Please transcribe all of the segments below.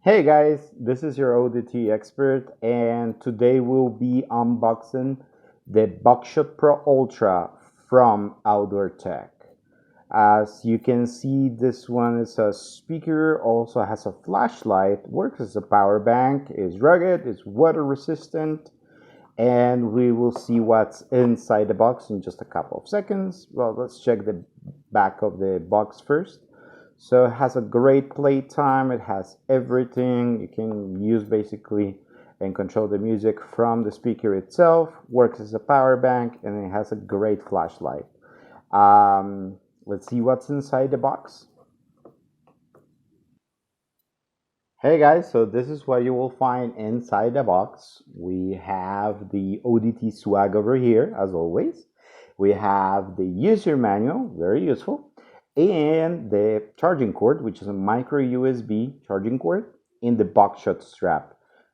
Hey guys, this is your ODT expert, and today we'll be unboxing the Buckshot Pro Ultra from Outdoor Tech. As you can see, this one is a speaker, also has a flashlight, works as a power bank, is rugged, is water resistant, and we will see what's inside the box in just a couple of seconds. Well, let's check the back of the box first. So it has a great playtime. It has everything you can use basically and control the music from the speaker itself. Works as a power bank, and it has a great flashlight. Let's see what's inside the box. Hey guys, so this is what you will find inside the box. We have the ODT swag over here, as always. We have the user manual, very useful, and the charging cord, which is a micro USB charging cord, in the buckshot strap.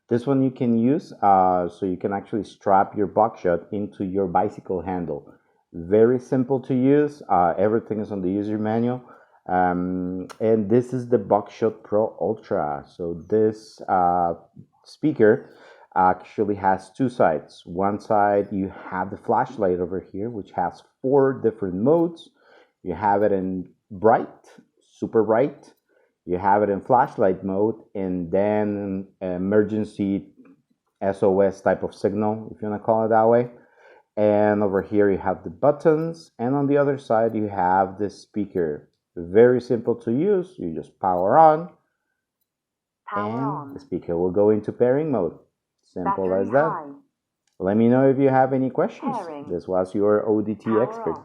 This one you can use so you can actually strap your buckshot into your bicycle handle. Very simple to use. Everything is on the user manual. And this is the Buckshot Pro Ultra. So this speaker actually has two sides. One side you have the flashlight over here, which has four different modes. You have it in bright, super bright. You have it in flashlight mode, and then emergency SOS type of signal, if you want to call it that way. And over here you have the buttons, and on the other side you have the speaker. Very simple to use. You just power on, and the speaker will go into pairing mode. Simple as that. Let me know if you have any questions. This was your ODT expert.